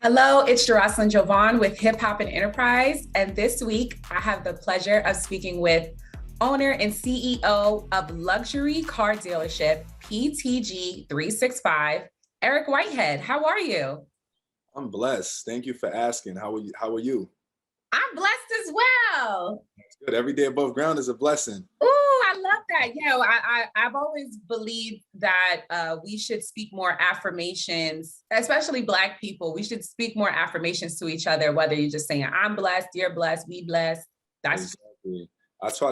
Hello, it's Jocelyn Jovan with Hip Hop and Enterprise. And this week, I have the pleasure of speaking with owner and CEO of luxury car dealership PTG365, Eric Whitehead. How are you? I'm blessed. Thank you for asking. How are you? I'm blessed as well. It's good. Every day above ground is a blessing. Oh, I love that. I've always believed that we should speak more affirmations, especially Black people. We should speak more affirmations to each other, whether you're just saying, I'm blessed, you're blessed, we blessed. That's Exactly. I try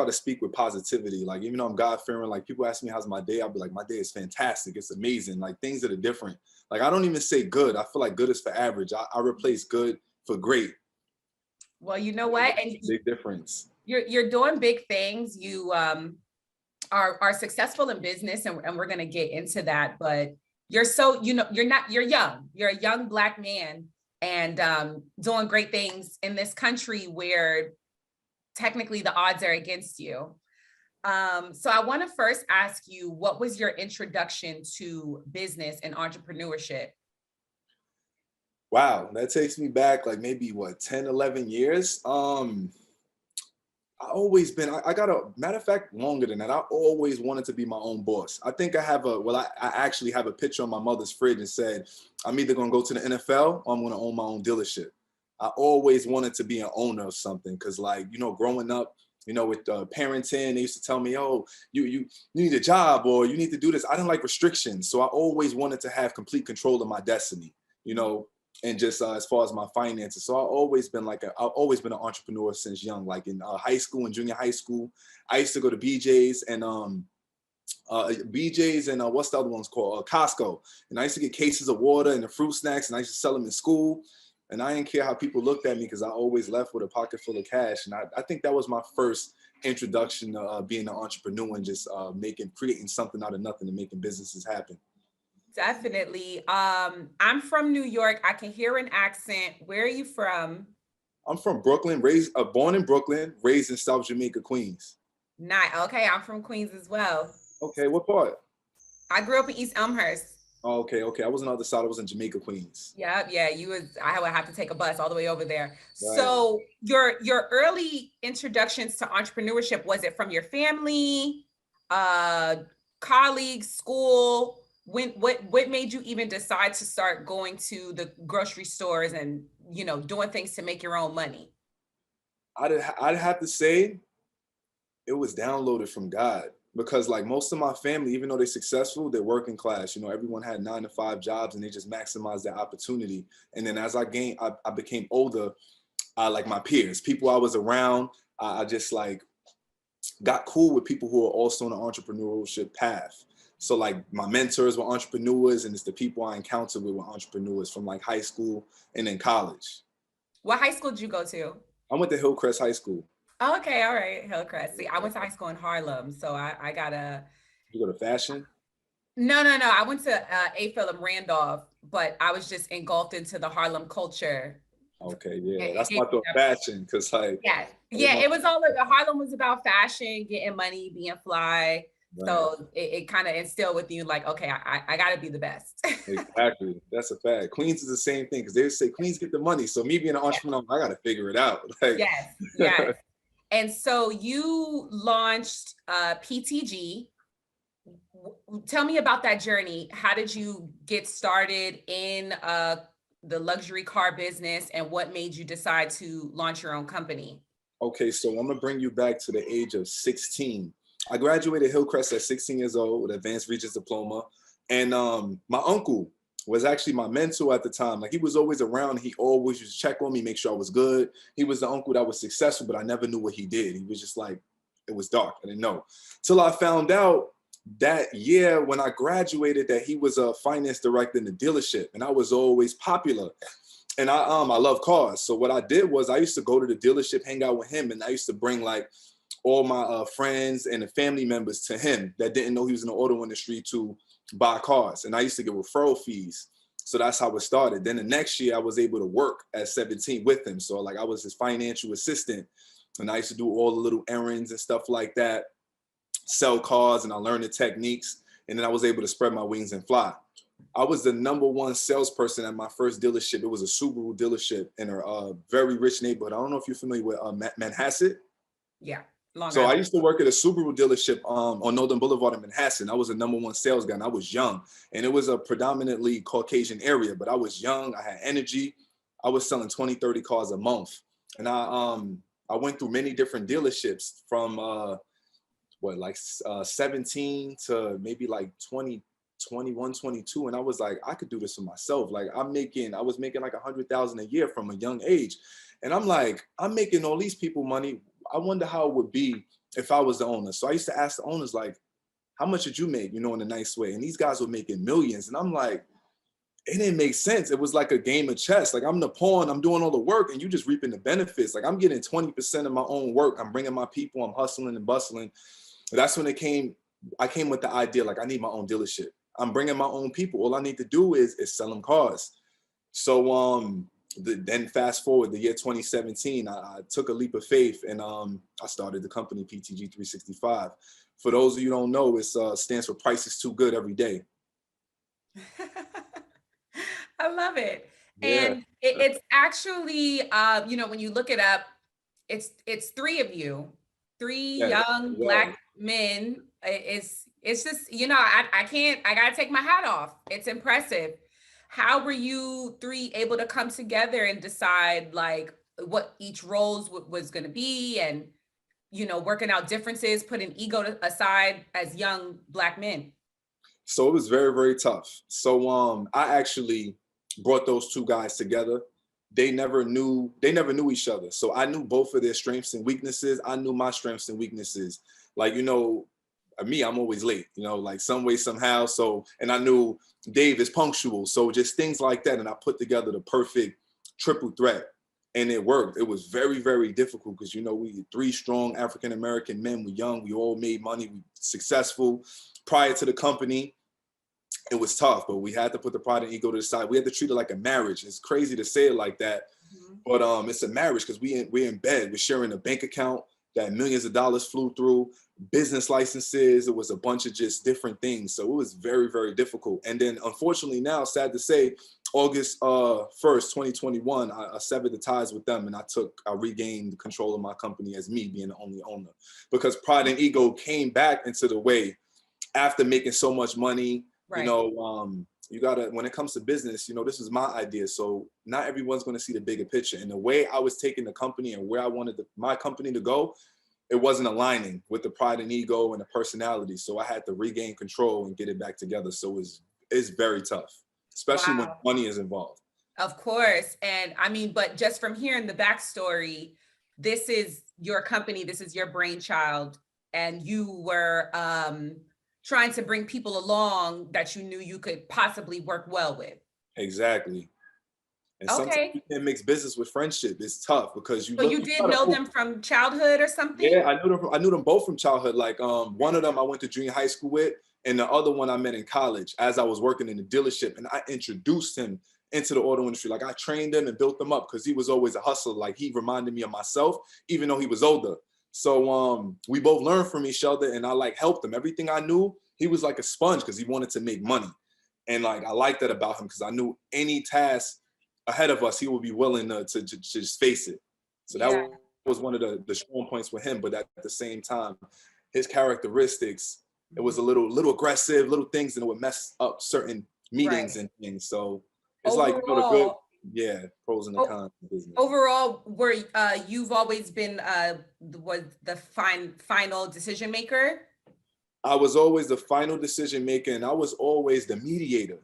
to speak with positivity. Like, even though I'm God fearing, like people ask me how's my day, I'll be like, my day is fantastic. It's amazing. Like, things that are different. Like, I don't even say good. I feel like good is for average. I replace good for great. well, you know what? And Big difference. you're doing big things. You are successful in business, and we're gonna get into that. But you're so, you're young. You're a young Black man and doing great things in this country where technically the odds are against you. So I want to first ask you, what was your introduction to business and entrepreneurship? Wow, that takes me back like maybe what 10, 11 years. I always been, I got a matter of fact, longer than that. I always wanted to be my own boss. I think I have I actually have a picture on my mother's fridge and said, I'm either going to go to the NFL or I'm going to own my own dealership. I always wanted to be an owner of something because, like, growing up, with parenting, they used to tell me, oh, you need a job or you need to do this. I didn't like restrictions. So I always wanted to have complete control of my destiny, and just as far as my finances. So I've always been an entrepreneur since young. Like in high school and junior high school, I used to go to BJ's and what's the other one's called? Costco. And I used to get cases of water and the fruit snacks, and I used to sell them in school. And I didn't care how people looked at me because I always left with a pocket full of cash. And I think that was my first introduction to being an entrepreneur and just creating something out of nothing and making businesses happen. Definitely. I'm from New York. I can hear an accent. Where are you from? I'm from Brooklyn, born in Brooklyn, raised in South Jamaica, Queens. Not okay. I'm from Queens as well. Okay, what part? I grew up in East Elmhurst. Oh, okay. I was on the other side. I was in Jamaica, Queens. Yeah. I would have to take a bus all the way over there. Right. So your early introductions to entrepreneurship, was it from your family, colleagues, school? What made you even decide to start going to the grocery stores and doing things to make your own money? I'd have to say it was downloaded from God because, like, most of my family, even though they're successful, they're working class. Everyone had 9-to-5 jobs and they just maximized their opportunity. And then as I became older, like my peers, people I was around, I just like got cool with people who are also on an entrepreneurship path. So like my mentors were entrepreneurs, and it's the people I encountered with were entrepreneurs from like high school and then college. What high school did you go to? I went to Hillcrest High School. Okay, all right, Hillcrest. See, I went to high school in Harlem, so I gotta. You go to fashion? No. I went to A. Philip Randolph, but I was just engulfed into the Harlem culture. Okay, yeah, It that's gave my me thought. Fashion, because like, yeah. It was all like Harlem was about fashion, getting money, being fly. right. So it kind of instilled with you, like, okay, I got to be the best. Exactly, that's a fact. Queens is the same thing because they say Queens get the money. So me being an entrepreneur, I got to figure it out. Like, Yes. And so you launched PTG. Tell me about that journey. How did you get started in the luxury car business, and what made you decide to launch your own company? Okay, so I'm gonna bring you back to the age of 16. I graduated Hillcrest at 16 years old with advanced Regents diploma, and my uncle was actually my mentor at the time. Like, he was always around. He always used to check on me, make sure I was good. He was the uncle that was successful, but I never knew what he did. He was just like, it was dark. I didn't know till I found out that year when I graduated that he was a finance director in the dealership, and I was always popular. And I love cars. So what I did was I used to go to the dealership, hang out with him, and I used to bring like all my friends and the family members to him that didn't know he was in the auto industry to buy cars. And I used to get referral fees. So that's how it started. Then the next year I was able to work at 17 with him. So like I was his financial assistant, and I used to do all the little errands and stuff like that, sell cars, and I learned the techniques. And then I was able to spread my wings and fly. I was the #1 salesperson at my first dealership. It was a Subaru dealership in a very rich neighborhood. I don't know if you're familiar with Manhasset. Yeah, Long So I Island. used to work at a Subaru dealership on Northern Boulevard in Manhasset. I was a #1 sales guy, and I was young. And it was a predominantly Caucasian area, but I was young. I had energy. I was selling 20, 30 cars a month. And I went through many different dealerships from 17 to maybe like 20, 21, 22. And I was like, I could do this for myself. Like I was making like 100,000 a year from a young age. And I'm like, I'm making all these people money. I wonder how it would be if I was the owner. So I used to ask the owners, like, how much did you make, in a nice way? And these guys were making millions. And I'm like, it didn't make sense. It was like a game of chess. Like I'm the pawn, I'm doing all the work and you just reaping the benefits. Like I'm getting 20% of my own work. I'm bringing my people, I'm hustling and bustling. That's when I came with the idea, like I need my own dealership. I'm bringing my own people. All I need to do is sell them cars. So then fast forward the year 2017, I took a leap of faith and I started the company PTG365. For those of you who don't know, it stands for Price is Too Good Every Day. I love it. Yeah. And it's actually, when you look it up, it's three of you, three Yeah. young Yeah. Black men. It's just, I gotta take my hat off. It's impressive. How were you three able to come together and decide like what each roles was going to be, and working out differences, putting ego aside as young Black men? So it was very, very tough. So I actually brought those two guys together. They never knew each other. So I knew both of their strengths and weaknesses. I knew my strengths and weaknesses. Like, me, I'm always late, like some way, somehow. So, and I knew Dave is punctual. So just things like that. And I put together the perfect triple threat. And it worked. It was very, very difficult because, we three strong African-American men. We young, we all made money, we successful. Prior to the company, it was tough, but we had to put the pride and ego to the side. We had to treat it like a marriage. It's crazy to say it like that, but it's a marriage because we're in bed. We're sharing a bank account that millions of dollars flew through, business licenses. It was a bunch of just different things. So it was very, very difficult. And then unfortunately now, sad to say, August 1st, 2021, I severed the ties with them and I regained control of my company as me being the only owner, because pride and ego came back into the way after making so much money. Right. You gotta, when it comes to business, this is my idea. So not everyone's going to see the bigger picture. And the way I was taking the company and where I wanted my company to go, it wasn't aligning with the pride and ego and the personality. So I had to regain control and get it back together. So it's very tough, especially when money is involved. Of course. And I mean, but just from hearing the backstory, this is your company, this is your brainchild, and you were trying to bring people along that you knew you could possibly work well with. Exactly. And sometimes Okay. you can't mix business with friendship. It's tough because So you did know them from childhood or something? Yeah, I knew them both from childhood. Like one of them I went to junior high school with, and the other one I met in college as I was working in the dealership, and I introduced him into the auto industry. Like I trained him and built him up because he was always a hustler. Like he reminded me of myself, even though he was older. So we both learned from each other, and I like helped him. Everything I knew, he was like a sponge because he wanted to make money. And like I liked that about him because I knew any task ahead of us, he would be willing to just face it. So that was one of the strong points with him. But at the same time, his characteristics, it was a little aggressive, little things that would mess up certain meetings and things. So it's overall, like, the good, pros and the cons of business. Overall, you've always been the final decision maker? I was always the final decision maker, and I was always the mediator.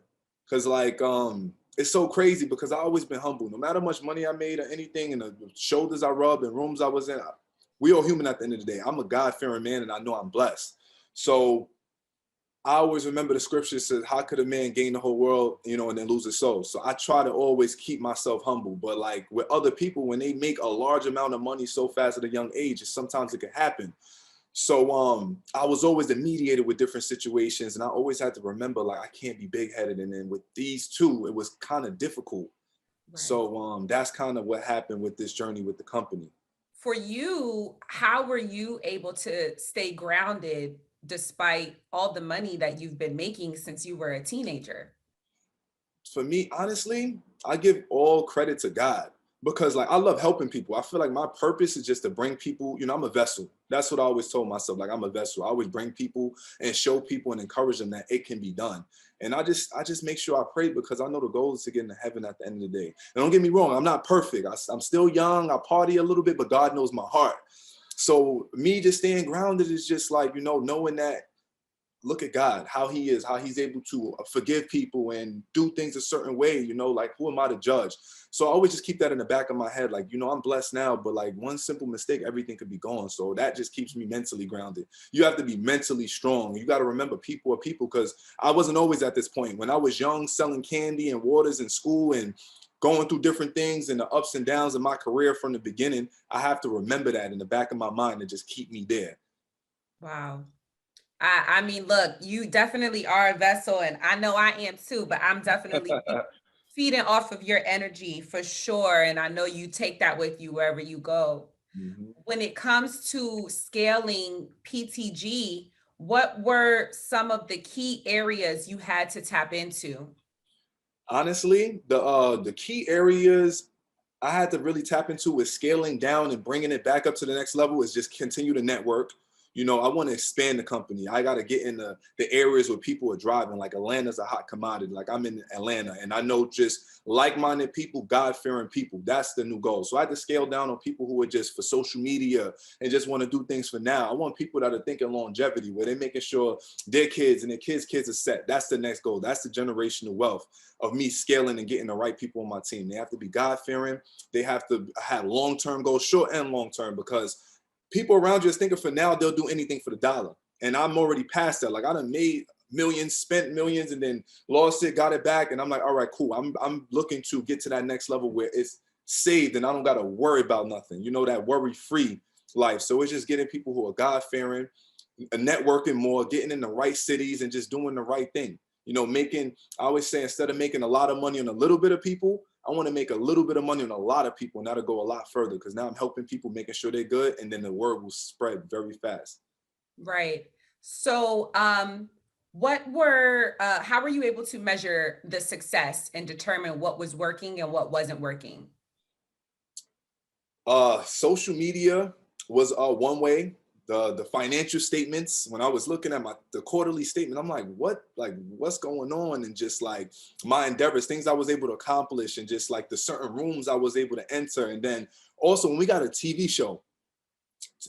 Cause like it's so crazy because I always been humble. No matter how much money I made or anything, and the shoulders I rubbed and rooms I was in, we all human at the end of the day. I'm a God-fearing man, and I know I'm blessed. So I always remember the scripture says, how could a man gain the whole world, and then lose his soul? So I try to always keep myself humble. But like with other people, when they make a large amount of money so fast at a young age, sometimes it can happen. So I was always the mediator with different situations, and I always had to remember, like, I can't be big-headed. And then with these two, it was kind of difficult. Right. So that's kind of what happened with this journey with the company. For you, how were you able to stay grounded despite all the money that you've been making since you were a teenager? For me, honestly, I give all credit to God because like I love helping people. I feel like my purpose is just to bring people, I'm a vessel. That's what I always told myself. Like, I'm a vessel. I always bring people and show people and encourage them that it can be done. And I just make sure I pray because I know the goal is to get into heaven at the end of the day. And don't get me wrong, I'm not perfect. I'm still young. I party a little bit, but God knows my heart. So me just staying grounded is just like, knowing that, look at God, how he is, how he's able to forgive people and do things a certain way, like, who am I to judge? So I always just keep that in the back of my head. Like, I'm blessed now, but like one simple mistake, everything could be gone. So that just keeps me mentally grounded. You have to be mentally strong. You got to remember people are people, because I wasn't always at this point. When I was young, selling candy and waters in school and going through different things and the ups and downs of my career from the beginning, I have to remember that in the back of my mind and just keep me there. Wow. I mean, look, you definitely are a vessel, and I know I am too, but I'm definitely feeding off of your energy for sure. And I know you take that with you wherever you go. Mhm. When it comes to scaling PTG, what were some of the key areas you had to tap into? Honestly, the key areas I had to really tap into with scaling down and bringing it back up to the next level is just continue to network. I want to expand the company. I got to get in the areas where people are driving. Like, Atlanta's a hot commodity. Like, I'm in Atlanta and I know just like-minded people, God-fearing people. That's the new goal. So I had to scale down on people who are just for social media and just want to do things for now. I want people that are thinking longevity, where they're making sure their kids and their kids' are set. That's the next goal. That's the generational wealth of me scaling and getting the right people on my team. They have to be God-fearing. They have to have long-term goals, short and long-term, because people around you is thinking for now, they'll do anything for the dollar. And I'm already past that. Like, I done made millions, spent millions, and then lost it, got it back. And I'm like, all right, cool. I'm looking to get to that next level where it's saved and I don't got to worry about nothing. That worry-free life. So it's just getting people who are God-fearing, networking more, getting in the right cities and just doing the right thing. I always say, instead of making a lot of money on a little bit of people, I want to make a little bit of money on a lot of people, and that'll go a lot further, because now I'm helping people, making sure they're good, and then the word will spread very fast. Right. So, how were you able to measure the success and determine what was working and what wasn't working? Social media was one way. The financial statements, when I was looking at the quarterly statement, I'm like, what's going on? And just like my endeavors, things I was able to accomplish, and just like the certain rooms I was able to enter. And then also, when we got a TV show,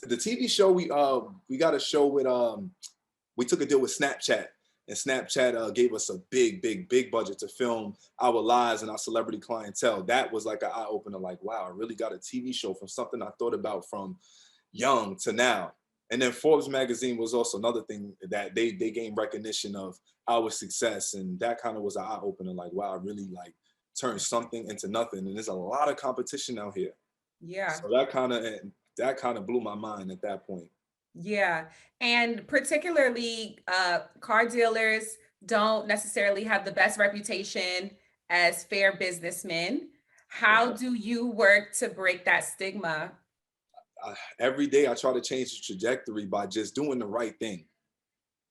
the TV show, we got a show with we took a deal with Snapchat, and Snapchat gave us a big budget to film our lives and our celebrity clientele. That was like an eye opener. Like, wow, I really got a TV show from something I thought about from young to now. And then Forbes magazine was also another thing that they gained recognition of our success, and that kind of was an eye opener. Like, wow, I really like turned something into nothing, and there's a lot of competition out here. Yeah. So that kind of blew my mind at that point. Yeah. And particularly, car dealers don't necessarily have the best reputation as fair businessmen. How do you work to break that stigma? Every day I try to change the trajectory by just doing the right thing.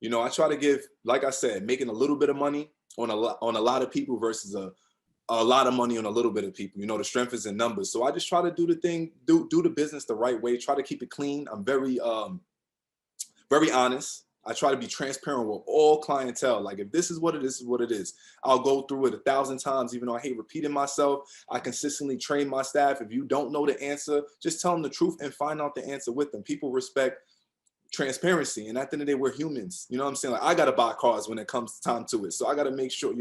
I try to give, like I said, making a little bit of money on a lot of people versus a lot of money on a little bit of people. The strength is in numbers. So I just try to do the thing, do the business the right way, try to keep it clean. I'm very honest. I try to be transparent with all clientele. Like, if this is what it is, what it is. I'll go through it 1,000 times, even though I hate repeating myself. I consistently train my staff. If you don't know the answer, just tell them the truth and find out the answer with them. People respect transparency. And at the end of the day, we're humans. You know what I'm saying? Like, I got to buy cars when it comes time to it. So I got to make sure,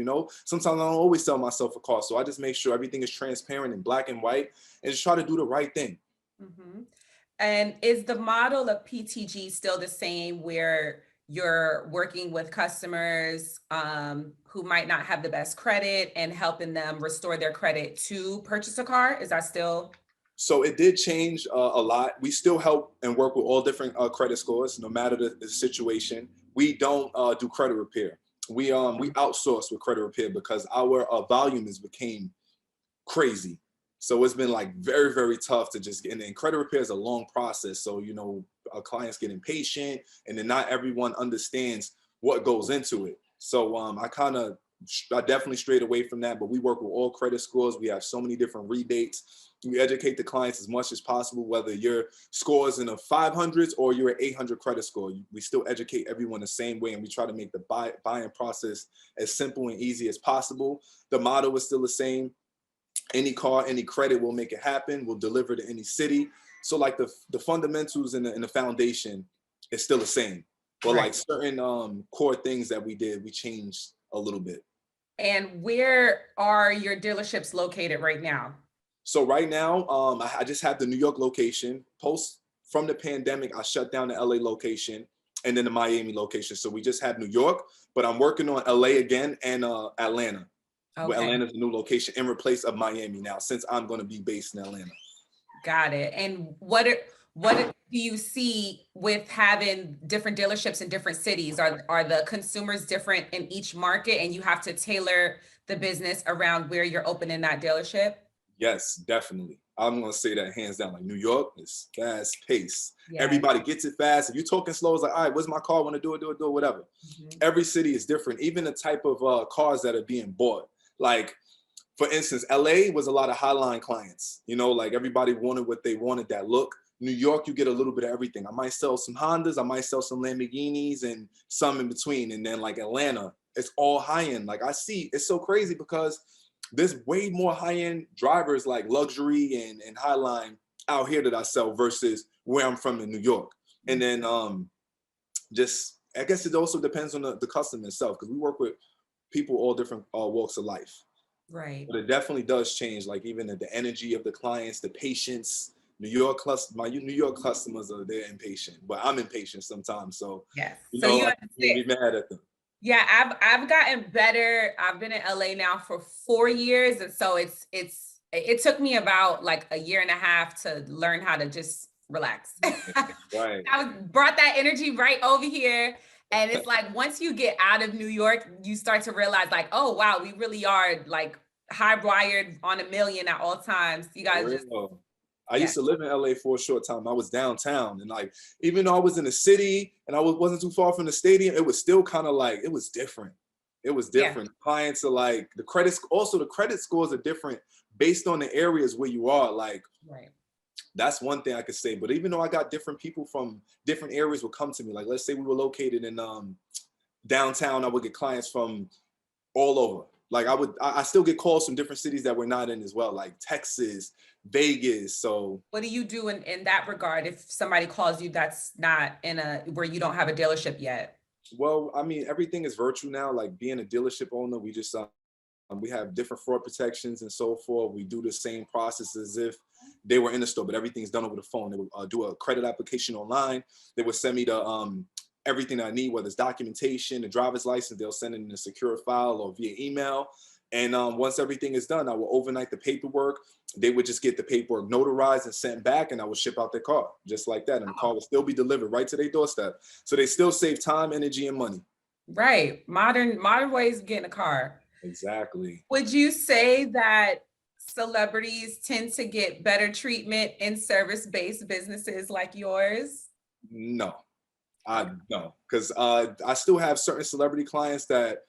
sometimes I don't always sell myself a car. So I just make sure everything is transparent and black and white, and just try to do the right thing. Mhm. And is the model of PTG still the same, where you're working with customers who might not have the best credit and helping them restore their credit to purchase a car? Is that still? So it did change a lot. We still help and work with all different credit scores, no matter the situation. We don't do credit repair. We outsource with credit repair because our volume has became crazy. So it's been like very, very tough to just get in. And credit repair is a long process. So, our clients get impatient, and then not everyone understands what goes into it. So I kind of I definitely strayed away from that, but we work with all credit scores. We have so many different rebates. We educate the clients as much as possible, whether your score is in the 500s or you're at 800 credit score. We still educate everyone the same way, and we try to make the buying process as simple and easy as possible. The motto is still the same. Any car, any credit, will make it happen. We'll deliver to any city. So like the fundamentals and the foundation is still the same. But like certain core things that we did, we changed a little bit. And where are your dealerships located right now? So right now, I just have the New York location. From the pandemic, I shut down the LA location and then the Miami location. So we just have New York, but I'm working on LA again and Atlanta. Okay. Atlanta's a new location in replace of Miami now, since I'm going to be based in Atlanta. Got it. And what do you see with having different dealerships in different cities? Are the consumers different in each market, and you have to tailor the business around where you're opening that dealership? Yes, definitely. I'm going to say that hands down. Like New York is fast paced. Yeah. Everybody gets it fast. If you're talking slow, it's like, all right, where's my car? Want to do it, whatever. Mm-hmm. Every city is different. Even the type of cars that are being bought. Like, for instance, LA was a lot of highline clients. You know, like everybody wanted what they wanted, that look. New York, you get a little bit of everything. I might sell some Hondas, I might sell some Lamborghinis and some in between. And then like Atlanta, it's all high end. Like I see, it's so crazy because there's way more high-end drivers like luxury and highline out here that I sell versus where I'm from in New York. And then just, I guess it also depends on the customer itself, because we work with people all different walks of life. Right. But it definitely does change, like even the energy of the clients, the patience. My New York customers they're impatient, but I'm impatient sometimes. So, yes. You know, I can't be mad at them. Yeah, I've gotten better. I've been in LA now for 4 years. And so it took me about like a year and a half to learn how to just relax. Right. I brought that energy right over here. And it's like, once you get out of New York, you start to realize like, oh, wow, we really are like hardwired on a million at all times. You guys just... I used to live in LA for a short time. I was downtown, and like, even though I was in the city and I wasn't too far from the stadium, it was still kind of like, it was different. It was different. Yeah. Clients are like, the credit scores are different based on the areas where you are. Like, right. That's one thing I could say. But even though I got different people from different areas would come to me, like let's say we were located in downtown, I would get clients from all over. Like I still get calls from different cities that we're not in as well, like Texas, Vegas. So what do you do in that regard if somebody calls you that's not where you don't have a dealership yet? Well, I mean, everything is virtual now. Like being a dealership owner, we just we have different fraud protections and so forth. We do the same process as if they were in the store, but everything's done over the phone. They would do a credit application online. They would send me the everything I need, whether it's documentation, the driver's license. They'll send it in a secure file or via email. And once everything is done, I will overnight the paperwork. They would just get the paperwork notarized and sent back, and I would ship out their car just like that. And the car will still be delivered right to their doorstep. So they still save time, energy, and money. Right. Modern ways of getting a car. Exactly. Would you say that celebrities tend to get better treatment in service-based businesses like yours? No, I don't, because I still have certain celebrity clients that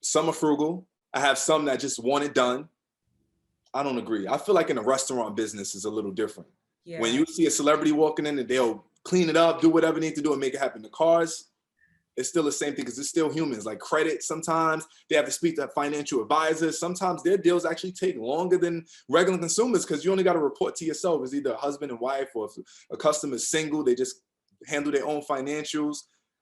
some are frugal. I have some that just want it done. I don't agree. I feel like in a restaurant business is a little different. Yeah. When you see a celebrity walking in and they'll clean it up, do whatever they need to do and make it happen. The cars, it's still the same thing because it's still humans. Like credit, sometimes they have to speak to financial advisors. Sometimes their deals actually take longer than regular consumers because you only got to report to yourself as either a husband and wife, or if a customer is single, they just handle their own financials.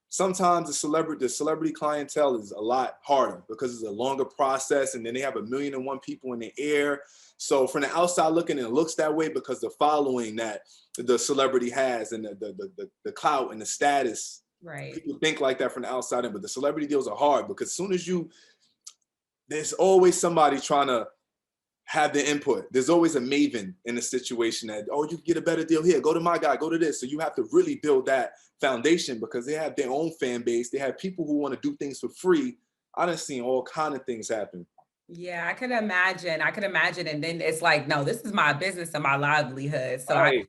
Sometimes the celebrity clientele is a lot harder because it's a longer process, and then they have 1,000,001 people in the air. So from the outside looking, it looks that way because the following that the celebrity has and the clout and the status. Right. People think like that from the outside in, but the celebrity deals are hard because as soon as there's always somebody trying to have the input. There's always a maven in a situation that, oh, you can get a better deal here. Go to my guy, go to this. So you have to really build that foundation because they have their own fan base. They have people who want to do things for free. I done seen all kind of things happen. Yeah, I could imagine. And then it's like, no, this is my business and my livelihood. So right.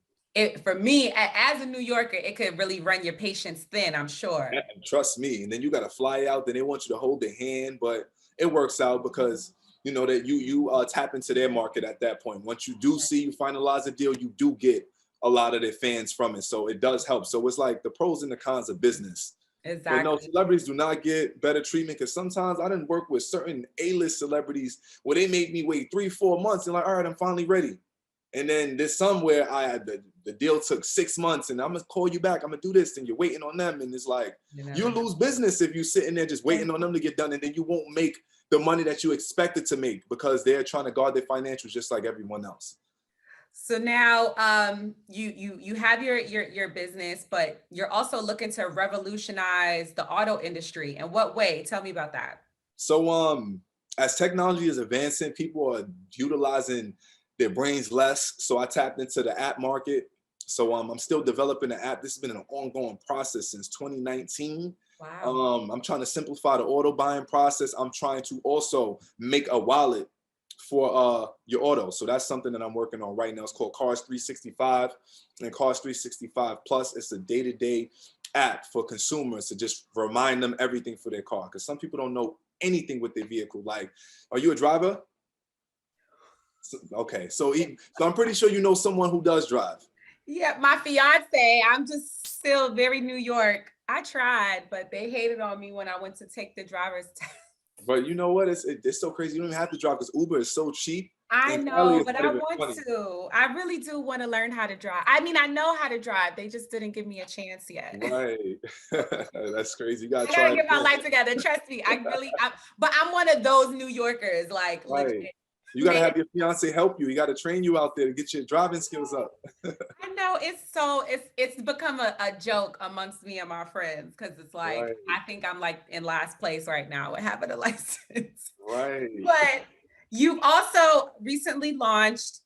For me, as a New Yorker, it could really run your patience thin, I'm sure. Trust me. And then you got to fly out. Then they want you to hold their hand. But it works out because you know that you tap into their market at that point. Once you do see you finalize a deal, you do get a lot of their fans from it. So it does help. So it's like the pros and the cons of business. But no, Exactly. celebrities do not get better treatment because sometimes I didn't work with certain A-list celebrities where they made me wait 3-4 months and like, all right, I'm finally ready. And then there's somewhere I had the deal took 6 months and I'm gonna call you back. I'm gonna do this and you're waiting on them. And it's like, you lose business if you're sitting there just waiting on them to get done. And then you won't make the money that you expected to make because they're trying to guard their financials just like everyone else. So now you have your business, but you're also looking to revolutionize the auto industry. In what way? Tell me about that. So as technology is advancing, people are utilizing their brains less. So I tapped into the app market. So I'm still developing the app. This has been an ongoing process since 2019. Wow. I'm trying to simplify the auto buying process. I'm trying to also make a wallet for your auto. So that's something that I'm working on right now. It's called Cars 365 and Cars 365 Plus. It's a day-to-day app for consumers to just remind them everything for their car. Because some people don't know anything with their vehicle. Like, are you a driver? Okay, so I'm pretty sure you know someone who does drive. Yeah, my fiance, I'm just still very New York. I tried, but they hated on me when I went to take the driver's test. But you know what? It's so crazy. You don't even have to drive because Uber is so cheap. I And Cali know, is but not I even want 20. to. I really do want to learn how to drive. I mean, I know how to drive. They just didn't give me a chance yet. Right. That's crazy. You gotta I try gotta it get my again. life together. Trust me. But I'm one of those New Yorkers, like legit. Right. You gotta Made have your fiance help you. You gotta train you out there to get your driving skills up. I know it's become a joke amongst me and my friends because it's like Right. I think I'm like in last place right now with having a license. Right. But you've also recently launched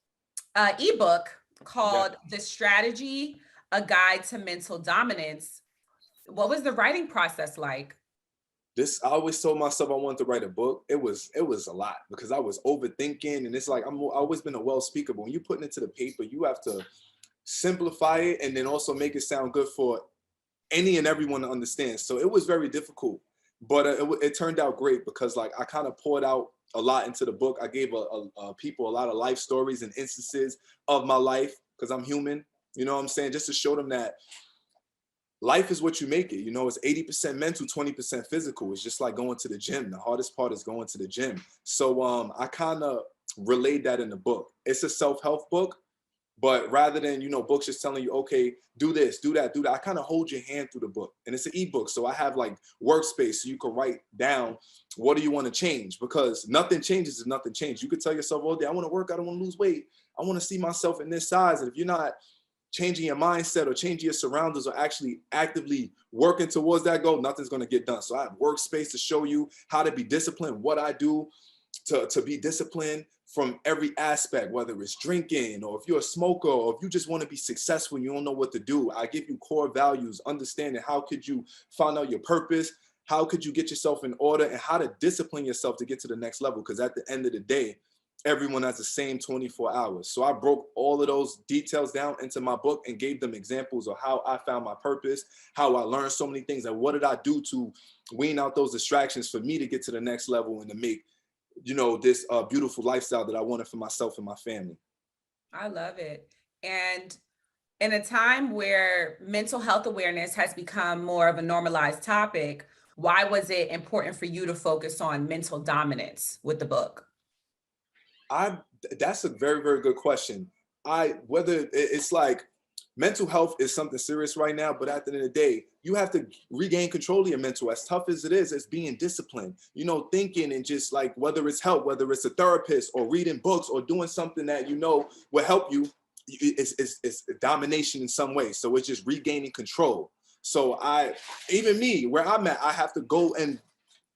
an ebook Yeah. called The Strategy, A Guide to Mental Dominance. What was the writing process like? I always told myself I wanted to write a book. It was a lot because I was overthinking, and it's like I've always been a well speaker, but when you put it into the paper, you have to simplify it and then also make it sound good for any and everyone to understand. So it was very difficult, but it turned out great because like I kind of poured out a lot into the book. I gave people a lot of life stories and instances of my life because I'm human. You know what I'm saying? Just to show them that life is what you make it. You know, it's 80% mental, 20% physical. It's just like going to the gym. The hardest part is going to the gym. So I kind of relayed that in the book. It's a self-help book, but rather than, you know, books just telling you, okay, do this, do that, do that, I kind of hold your hand through the book. And it's an ebook. So I have like workspace so you can write down what do you want to change, because nothing changes if nothing changes. You could tell yourself all day, I want to work out, I want to lose weight, I want to see myself in this size. And if you're not changing your mindset or changing your surroundings or actually actively working towards that goal, nothing's going to get done. So I have workspace to show you how to be disciplined, what I do to be disciplined from every aspect, whether it's drinking or if you're a smoker or if you just want to be successful and you don't know what to do. I give you core values, understanding how could you find out your purpose, how could you get yourself in order, and how to discipline yourself to get to the next level. Because at the end of the day, everyone has the same 24 hours. So I broke all of those details down into my book and gave them examples of how I found my purpose, how I learned so many things, and what did I do to wean out those distractions for me to get to the next level and to make, you know, this beautiful lifestyle that I wanted for myself and my family. I love it. And in a time where mental health awareness has become more of a normalized topic, why was it important for you to focus on mental dominance with the book? That's a very, very good question. Whether it's like mental health is something serious right now, but at the end of the day, you have to regain control of your mental. As tough as it is, it's being disciplined, you know, thinking and just like whether it's help, whether it's a therapist or reading books or doing something that you know will help you, it's domination in some way. So it's just regaining control. So even me, where I'm at, I have to go and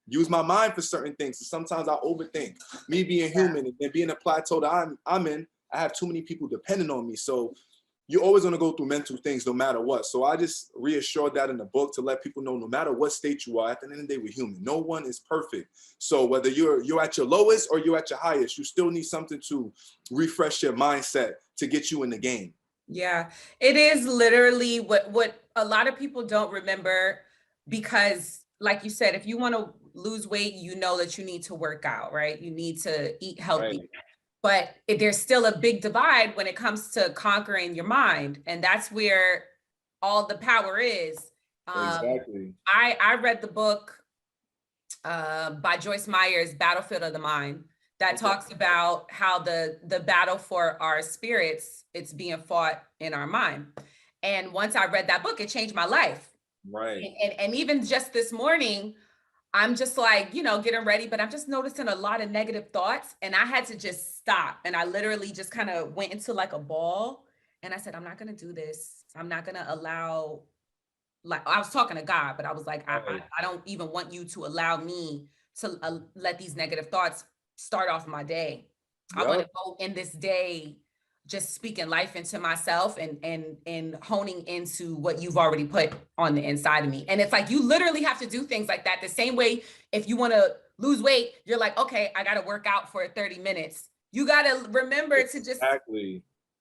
use my mind for certain things. So sometimes I overthink. Me being human and being a plateau that I'm in, I have too many people depending on me. So you're always going to go through mental things no matter what. So I just reassured that in the book to let people know no matter what state you are, at the end of the day, we're human. No one is perfect. So whether you're at your lowest or you're at your highest, you still need something to refresh your mindset to get you in the game. Yeah, it is literally what a lot of people don't remember, because like you said, if you want to lose weight, you know that you need to work out, right? You need to eat healthy. Right. But there's still a big divide when it comes to conquering your mind. And that's where all the power is. Exactly. I read the book by Joyce Meyer's Battlefield of the Mind that talks about how the battle for our spirits, it's being fought in our mind. And once I read that book, it changed my life. Right. And even just this morning, I'm just like, getting ready, but I'm just noticing a lot of negative thoughts. And I had to just stop. And I literally just kind of went into like a ball. And I said, I'm not going to do this. I'm not going to allow, like, I was talking to God, but I was like, I don't even want you to allow me to let these negative thoughts start off my day. I want to go in this day just speaking life into myself and honing into what you've already put on the inside of me. And it's like, you literally have to do things like that. The same way, if you want to lose weight, you're like, okay, I got to work out for 30 minutes. You got to remember to just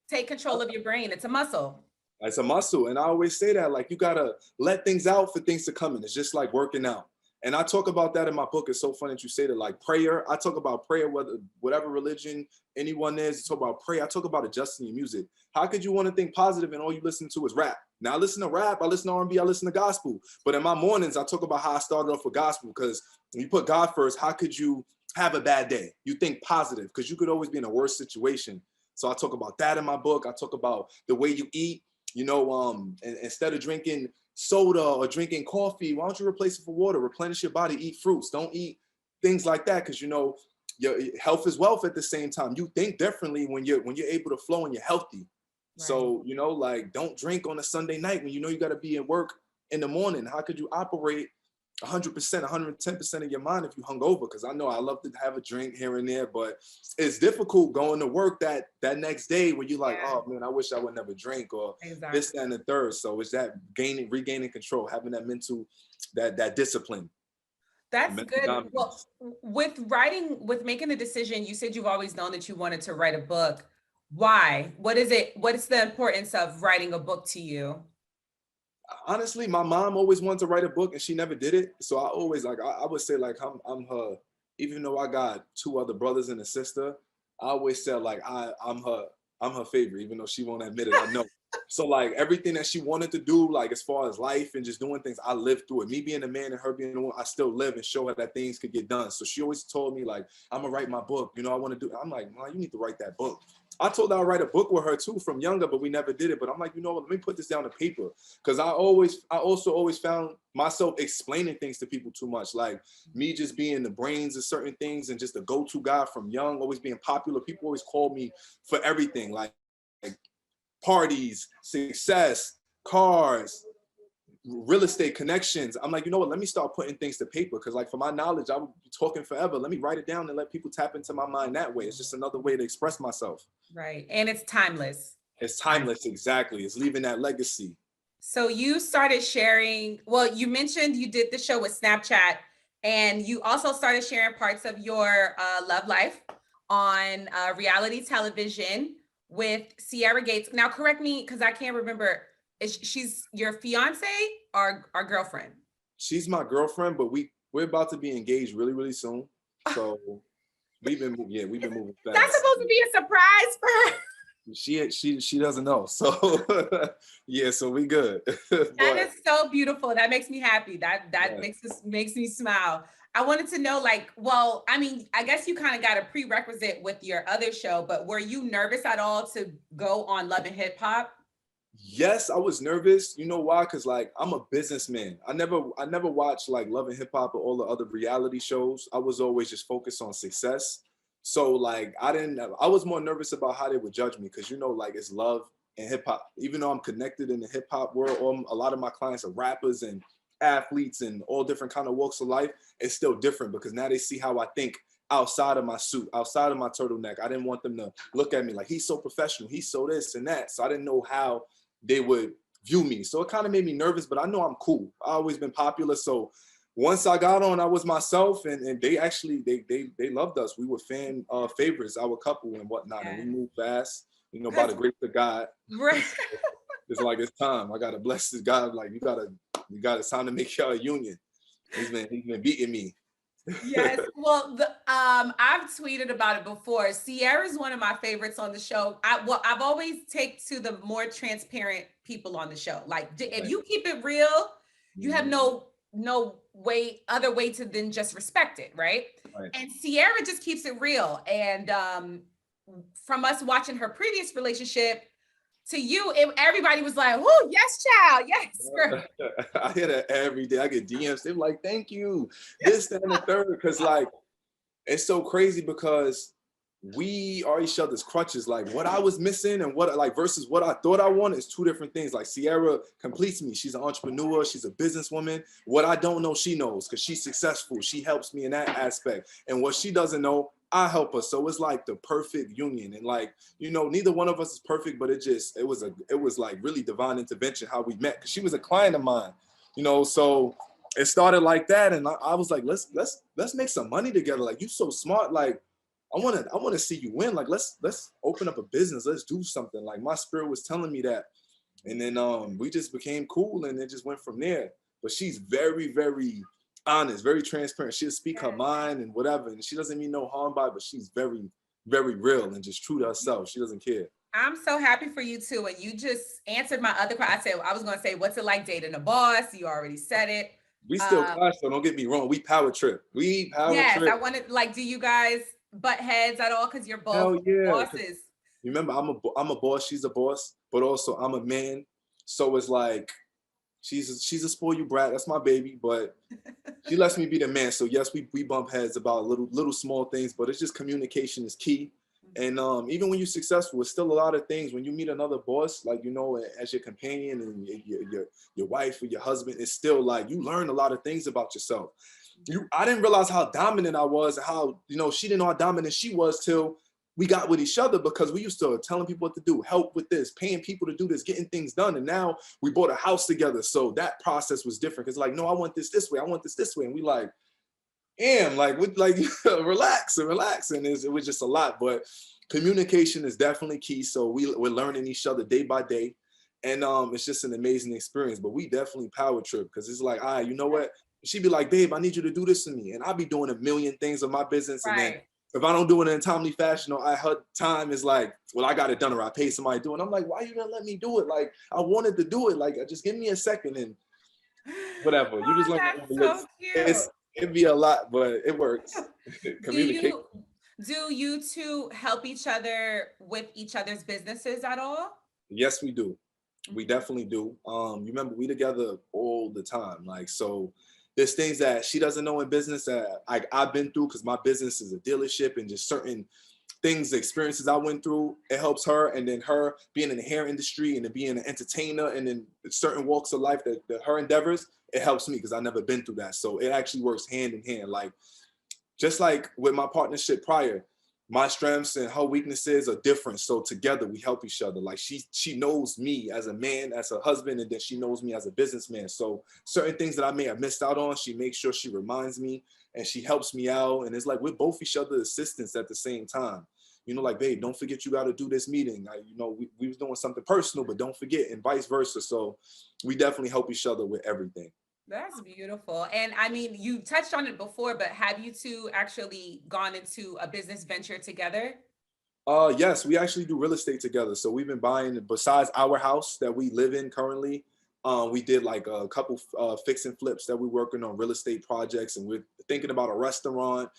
take control of your brain. It's a muscle. It's a muscle. And I always say that, like, you got to let things out for things to come in. It's just like working out. And I talk about that in my book. It's so funny that you say that, like prayer. I talk about prayer, whatever religion anyone is, you talk about prayer. I talk about adjusting your music. How could you want to think positive and all you listen to is rap? Now I listen to rap, I listen to R&B, I listen to gospel. But in my mornings, I talk about how I started off with gospel, because when you put God first, how could you have a bad day? You think positive, because you could always be in a worse situation. So I talk about that in my book. I talk about the way you eat. Instead of drinking soda or drinking coffee, why don't you replace it for water? Replenish your body, eat fruits. Don't eat things like that, because your health is wealth at the same time. You think differently when you're able to flow and you're healthy. Right. So, like, don't drink on a Sunday night when you got to be at work in the morning. How could you operate 100%, 110% of your mind if you hung over? Because I know I love to have a drink here and there, but it's difficult going to work that next day when you're like, oh man, I wish I would never drink, or this, that, and the third. So it's that regaining control, having that mental, that discipline. That's good. Well, with making the decision, you said you've always known that you wanted to write a book. Why? What is it? What is the importance of writing a book to you? Honestly, my mom always wanted to write a book and she never did it. So I always, like, I would say, like, I'm her, even though I got 2 other brothers and a sister, I always said, like, I'm her favorite, even though she won't admit it. I know. So, like, everything that she wanted to do, like, as far as life and just doing things, I lived through it. Me being a man and her being a woman, I still live and show her that things could get done. So she always told me, like, I'm gonna write my book. I want to do. I'm like, Mom, you need to write that book. I told her I'd write a book with her too from younger, but we never did it. But I'm like, what, let me put this down to paper. Because I also always found myself explaining things to people too much. Like, me just being the brains of certain things and just a go-to guy from young, always being popular. People always call me for everything, like parties, success, cars, real estate connections. I'm like, what, let me start putting things to paper, because, like, for my knowledge, I would be talking forever. Let me write it down and let people tap into my mind that way. It's just another way to express myself. Right. And it's timeless. It's timeless. Exactly. It's leaving that legacy. So you started sharing, well, you mentioned you did the show with Snapchat, and you also started sharing parts of your love life on reality television with Sierra Gates. Now, correct me, because I can't remember. She's your fiance or girlfriend? She's my girlfriend, but we're about to be engaged really, really soon. So we've been moving fast. That's supposed to be a surprise for her. She doesn't know. So yeah, so we good. That is so beautiful. That makes me happy. That makes me smile. I wanted to know, like, well, I mean, I guess you kind of got a prerequisite with your other show, but were you nervous at all to go on Love and Hip Hop? Yes, I was nervous. You know why? Because, like, I'm a businessman. I never watched, like, Love and Hip Hop or all the other reality shows. I was always just focused on success. So, like, I was more nervous about how they would judge me, because, like, it's love and hip hop. Even though I'm connected in the hip hop world, a lot of my clients are rappers and athletes and all different kind of walks of life. It's still different, because now they see how I think outside of my suit, outside of my turtleneck. I didn't want them to look at me like, he's so professional, he's so this and that. So I didn't know how they would view me. So it kind of made me nervous, but I know I'm cool. I've always been popular. So once I got on, I was myself, and they actually, they loved us. We were fan favorites, our couple and whatnot. Yeah. And we moved fast, by the grace of God. Right. It's like, it's time. I got to bless this God. Like, it's time to make y'all a union. He's been beating me. Yes. Well, I've tweeted about it before. Sierra's one of my favorites on the show. I've always take to the more transparent people on the show. Like if Right. you keep it real, you have Mhm. no other way to then just respect it, right? Right. And Sierra just keeps it real. And from us watching her previous relationship to you, everybody was like, "Oh, yes, child, yes, girl." I hear that every day. I get DMs. They're like, "Thank you." This, that, and the third. Because like it's so crazy because we are each other's crutches. Like what I was missing and what like versus what I thought I wanted is two different things. Like Sierra completes me. She's an entrepreneur. She's a businesswoman. What I don't know, she knows because she's successful. She helps me in that aspect. And what she doesn't know, I help her. So it's like the perfect union. And like, you know, neither one of us is perfect, but it was like really divine intervention how we met. Cause she was a client of mine, you know, so it started like that. And I was like, let's make some money together. Like you so smart. Like I want to see you win. Like let's open up a business. Let's do something. Like my spirit was telling me that. And then we just became cool and it just went from there. But she's very, very honest, very transparent. She'll speak her mind and whatever. And she doesn't mean no harm by it, but she's very, very real and just true to herself. She doesn't care. I'm so happy for you too. And you just answered my other question. I said, I was going to say, what's it like dating a boss? You already said it. We still Um, clash, so don't get me wrong. We power trip. We power yes, trip. I wanted, like, do you guys butt heads at all? Because you're both Hell yeah. bosses. Remember, I'm a boss. She's a boss, but also I'm a man. So it's like she's a spoil you brat. That's my baby, but she lets me be the man. So yes, we bump heads about little small things, but it's just communication is key. And even when you're successful, it's still a lot of things. When you meet another boss, like you know, as your companion and your wife or your husband, it's still like you learn a lot of things about yourself. I didn't realize how dominant I was, and how you know she didn't know how dominant she was till we got with each other because we used to telling people what to do, help with this, paying people to do this, getting things done. And now we bought a house together. So that process was different. Cause like, no, I want this way. I want this way. And we like, damn, like, we like relax. And it was just a lot, but communication is definitely key. So we're learning each other day by day. And it's just an amazing experience, but we definitely power trip. Cause it's like, you know what? She'd be like, babe, I need you to do this for me. And I'll be doing a million things in my business. And then Right. if I don't do it in a timely fashion, or her time is like, well, I got it done, or I pay somebody to do it. And I'm like, why you gonna let me do it? Like, I wanted to do it. Like, just give me a second and whatever. You just Oh, learn to that's overlook. so cute. It'd be a lot, but it works. Do Communicate. you do you two help each other with each other's businesses at all? Yes, we do. We definitely do. You remember we together all the time. Like, so there's things that she doesn't know in business that I've been through because my business is a dealership, and just certain things, experiences I went through, it helps her. And then her being in the hair industry and then being an entertainer and then certain walks of life that her endeavors, it helps me because I never been through that. So it actually works hand in hand. Like just like with my partnership prior, my strengths and her weaknesses are different. So together we help each other. Like she knows me as a man, as a husband, and then she knows me as a businessman. So certain things that I may have missed out on, she makes sure she reminds me and she helps me out. And it's like we're both each other's assistants at the same time. You know, like, babe, don't forget you got to do this meeting. You know, we was doing something personal, but don't forget, and vice versa. So we definitely help each other with everything. That's beautiful. And I mean, you touched on it before, but have you two actually gone into a business venture together? Yes, we actually do real estate together. So we've been buying, besides our house that we live in currently, we did like a couple fix and flips that we're working on real estate projects, and we're thinking about a restaurant.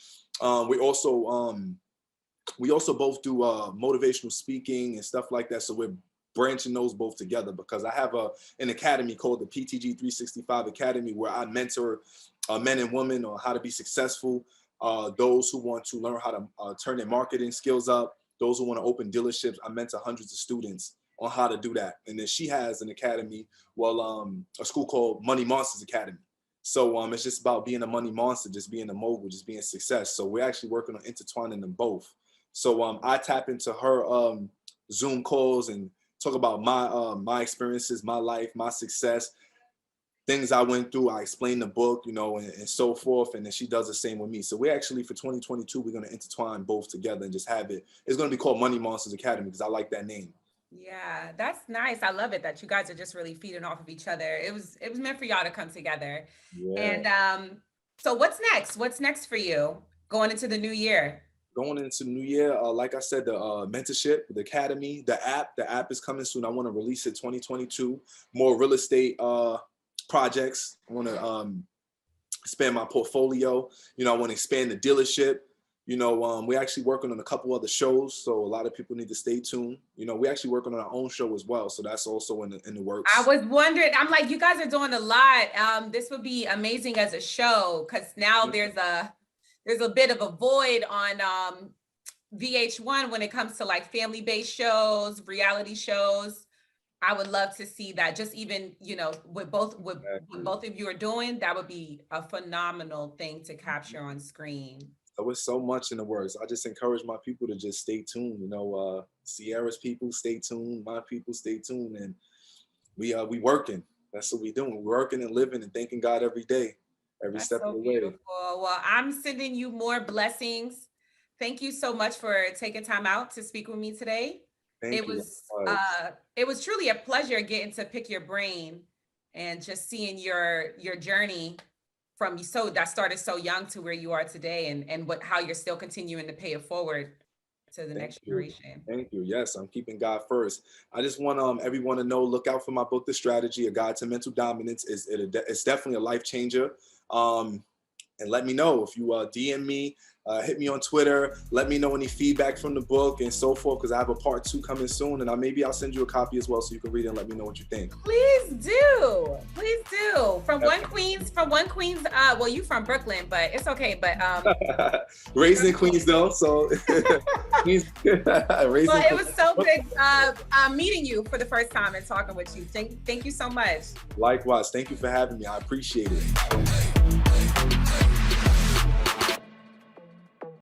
We also both do motivational speaking and stuff like that. So we're branching those both together because I have an academy called the PTG365 Academy where I mentor men and women on how to be successful. Those who want to learn how to turn their marketing skills up, those who want to open dealerships. I mentor hundreds of students on how to do that. And then she has an academy, a school called Money Monsters Academy. So it's just about being a money monster, just being a mogul, just being success. So we're actually working on intertwining them both. So I tap into her Zoom calls and talk about my experiences, my life, my success, things I went through. I explain the book, you know, and so forth. And then she does the same with me. So we actually, for 2022, we're going to intertwine both together and just have it. It's going to be called Money Monsters Academy because I like that name. Yeah, that's nice. I love it that you guys are just really feeding off of each other. It was meant for y'all to come together. Yeah. And So what's next? What's next for you going into the new year? Going into New Year, like I said, the mentorship, the academy, the app is coming soon. I want to release it 2022. More real estate projects. I want to expand my portfolio. You know, I want to expand the dealership. You know, we're actually working on a couple other shows, so a lot of people need to stay tuned. You know, we're actually working on our own show as well, so that's also in the works. I was wondering, I'm like, you guys are doing a lot. This would be amazing as a show, because now there's a bit of a void on VH1 when it comes to like family-based shows, reality shows. I would love to see that. Just even, you know, what both of you are doing, that would be a phenomenal thing to capture on screen. There was so much in the works. I just encourage my people to just stay tuned. You know, Sierra's people, stay tuned. My people, stay tuned. And we working. That's what we doing. We're working and living and thanking God every day, every step of the way. Beautiful. Well, I'm sending you more blessings. Thank you so much for taking time out to speak with me today. It was truly a pleasure getting to pick your brain and just seeing your journey from that started so young to where you are today, and how you're still continuing to pay it forward to the next generation. Thank you. Yes, I'm keeping God first. I just want everyone to know, look out for my book, The Strategy, A Guide to Mental Dominance. It's definitely a life changer. And let me know if you DM me, hit me on Twitter, let me know any feedback from the book and so forth, because I have a part 2 coming soon, and maybe I'll send you a copy as well so you can read it and let me know what you think. Please do. From one Queens, well, you from Brooklyn, but it's okay. But raised in Queens though, so it was so good meeting you for the first time and talking with you. Thank you so much. Likewise, thank you for having me. I appreciate it.